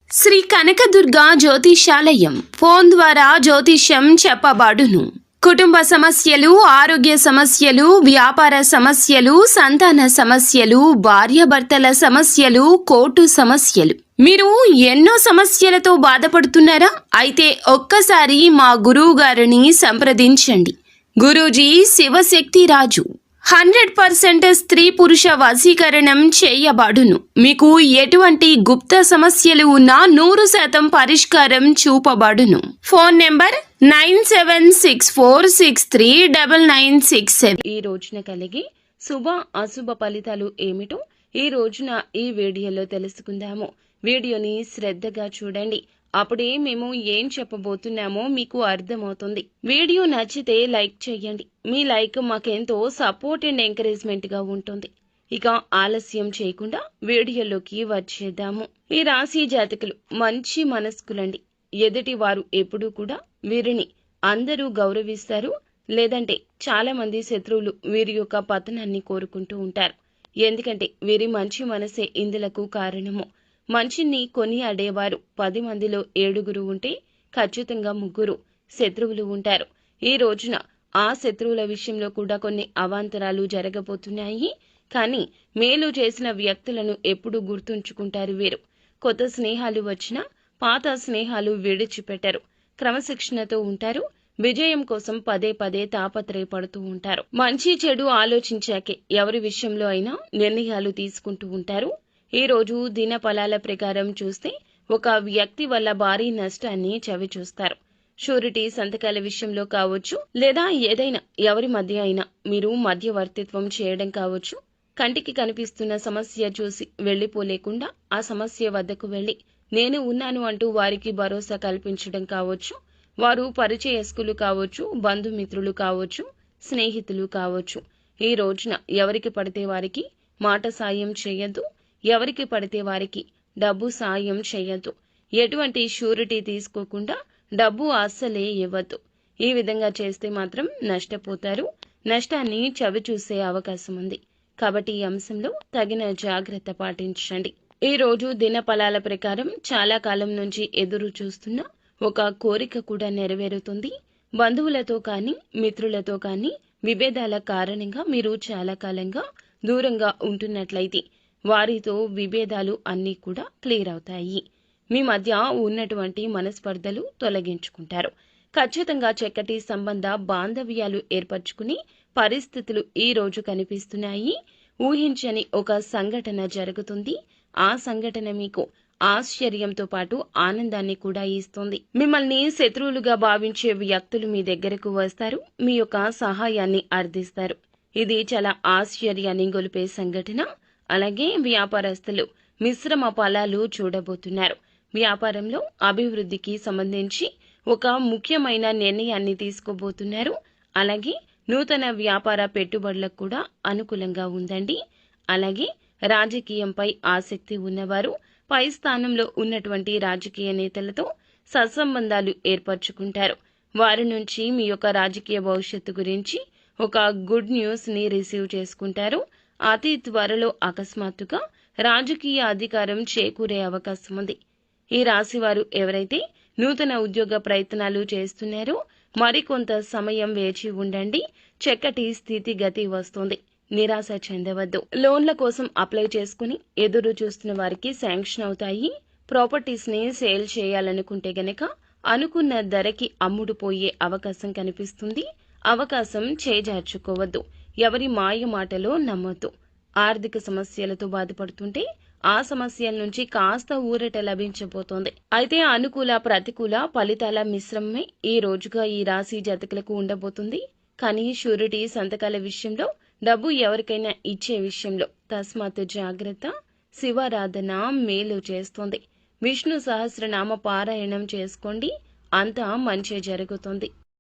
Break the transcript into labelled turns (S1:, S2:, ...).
S1: Shri Kanakadurga జ్యోతిషాలయం phone ద్వారా జ్యోతిష్యం చెప్పబడును. కుటుంబ సమస్యలు, ఆరోగ్య సమస్యలు, వ్యాపార సమస్యలు, సంతాన సమస్యలు, భార్యాభర్తల సమస్యలు, కోర్టు సమస్యలు. మీరు ఎన్నో సమస్యలతో బాధపడుతున్నారా? అయితే ఒక్కసారి మా గురువు గారిని సంప్రదించండి. గురూజీ శివశక్తి రాజు 100% స్త్రీ పురుష వశీకరణం చేయబడును. మీకు ఎటువంటి గుప్త సమస్యలు ఉన్నా 100% పరిష్కారం చూపబడును. Phone number 9764639967. ఈ రోజున కలిగి శుభ అశుభ ఫలితాలు ఏమిటో ఈ రోజున ఈ వీడియోలో తెలుసుకుందాము. వీడియోని శ్రద్ధగా చూడండి. అప్పుడే మేము ఏం చెప్పబోతున్నామో మీకు అర్థమవుతుంది. వీడియో నచ్చితే లైక్ చేయండి. మీ లైక్ మాకెంతో సపోర్ట్ అండ్ ఎంకరేజ్మెంట్ గా ఉంటుంది. ఇక ఆలస్యం చేయకుండా వీడియోలోకి వచ్చేద్దాము. ఈ రాశి జాతకులు మంచి మనస్కులండి. ఎదుటి వారు ఎప్పుడూ కూడా వీరిని అందరూ గౌరవిస్తారు. లేదంటే చాలా మంది శత్రువులు వీరి యొక్క పతనాన్ని కోరుకుంటూ ఉంటారు. ఎందుకంటే వీరి మంచి మనసే ఇందులకు కారణము. మంచిని కొని అడేవారు 10 మందిలో 7 ఉంటే ఖచ్చితంగా 3 శత్రువులు ఉంటారు. ఈ రోజున ఆ శత్రువుల విషయంలో కూడా కొన్ని అవాంతరాలు జరగబోతున్నాయి. కానీ మేలు చేసిన వ్యక్తులను ఎప్పుడూ గుర్తుంచుకుంటారు వీరు. కొత్త స్నేహాలు వచ్చినా పాత స్నేహాలు విడిచిపెట్టరు. క్రమశిక్షణతో ఉంటారు. విజయం కోసం పదే పదే తాపత్రయపడుతూ ఉంటారు. మంచి చెడు ఆలోచించాకే ఎవరి విషయంలో అయినా నిర్ణయాలు తీసుకుంటూ ఉంటారు. ఈ రోజు దిన ఫలాల ప్రకారం చూస్తే ఒక వ్యక్తి వల్ల భారీ నష్టాన్ని చవిచూస్తారు. షూరిటీ సంతకాల విషయంలో కావచ్చు, లేదా ఏదైనా ఎవరి మధ్య అయినా మీరు మధ్యవర్తిత్వం చేయడం కావచ్చు. కంటికి కనిపిస్తున్న సమస్య చూసి వెళ్లిపోలేకుండా ఆ సమస్య వద్దకు వెళ్లి నేను ఉన్నాను అంటూ వారికి భరోసా కల్పించడం కావచ్చు. వారు పరిచయస్తులు కావచ్చు, బంధుమిత్రులు కావచ్చు, స్నేహితులు కావచ్చు. ఈ రోజున ఎవరికి పడితే వారికి మాట సాయం చేయొద్దు. ఎవరికి పడితే వారికి డబ్బు సాయం చేయొద్దు. ఎటువంటి షూరిటీ తీసుకోకుండా డబ్బు అస్సలే ఇవ్వద్దు. ఈ విధంగా చేస్తే మాత్రం నష్టపోతారు. నష్టాన్ని చవిచూసే అవకాశం ఉంది. కాబట్టి ఈ అంశంలో తగిన జాగ్రత్త పాటించండి. ఈ రోజు దిన ఫలాల ప్రకారం చాలా కాలం నుంచి ఎదురు చూస్తున్న ఒక కోరిక కూడా నెరవేరుతుంది. బంధువులతో కానీ మిత్రులతో కానీ విభేదాల కారణంగా మీరు చాలా కాలంగా దూరంగా ఉంటున్నట్లయితే వారితో విభేదాలు అన్నీ కూడా క్లియర్ అవుతాయి. మీ మధ్య ఉన్నటువంటి మనస్పర్ధలు తొలగించుకుంటారు. ఖచ్చితంగా చక్కటి సంబంధ బాంధవ్యాలు ఏర్పరచుకుని పరిస్థితులు ఈ రోజు కనిపిస్తున్నాయి. ఊహించని ఒక సంఘటన జరుగుతుంది. ఆ సంఘటన మీకు ఆశ్చర్యంతో పాటు ఆనందాన్ని కూడా ఇస్తుంది. మిమ్మల్ని శత్రువులుగా భావించే వ్యక్తులు మీ దగ్గరకు వస్తారు. మీ యొక్క సహాయాన్ని అర్థిస్తారు. ఇది చాలా ఆశ్చర్యాన్ని గొలిపే సంఘటన. అలాగే వ్యాపారస్తులు మిశ్రమ ఫలాలు చూడబోతున్నారు. వ్యాపారంలో అభివృద్ధికి సంబంధించి ఒక ముఖ్యమైన నిర్ణయాన్ని తీసుకోబోతున్నారు. అలాగే నూతన వ్యాపార పెట్టుబడులకు కూడా అనుకూలంగా ఉందండి. అలాగే రాజకీయంపై ఆసక్తి ఉన్నవారు పై స్థానంలో ఉన్నటువంటి రాజకీయ నేతలతో సత్సంబంధాలు ఏర్పరచుకుంటారు. వారి నుంచి మీ యొక్క రాజకీయ భవిష్యత్తు గురించి ఒక గుడ్ న్యూస్ ని రిసీవ్ చేసుకుంటారు. అతి త్వరలో అకస్మాత్తుగా రాజకీయ అధికారం చేకూరే అవకాశం ఉంది. ఈ రాశివారు ఎవరైతే నూతన ఉద్యోగ ప్రయత్నాలు చేస్తున్నారో మరికొంత సమయం వేచి ఉండండి. చక్కటి స్థితిగతి వస్తుంది. నిరాశ చెందవద్దు. లోన్ల కోసం అప్లై చేసుకుని ఎదురు చూస్తున్న వారికి శాంక్షన్ అవుతాయి. ప్రాపర్టీస్ ని సేల్ చేయాలనుకుంటే గనక అనుకున్న ధరకి అమ్ముడుపోయే అవకాశం కనిపిస్తుంది. అవకాశం చేజార్చుకోవద్దు. ఎవరి మాయ మాటలో నమ్మొద్దు. ఆర్థిక సమస్యలతో బాధపడుతుంటే ఆ సమస్యల నుంచి కాస్త ఊరట లభించబోతోంది. అయితే అనుకూల ప్రతికూల ఫలితాల మిశ్రమమే ఈ రోజుగా ఈ రాశి జాతకులకు ఉండబోతుంది. కానీ షూరిటీ సంతకాల విషయంలో, డబ్బు ఎవరికైనా ఇచ్చే విషయంలో తస్మాత్ జాగ్రత్త. శివారాధన మేలు చేస్తుంది. విష్ణు సహస్రనామ పారాయణం చేసుకోండి. అంతా మంచి జరుగుతుంది.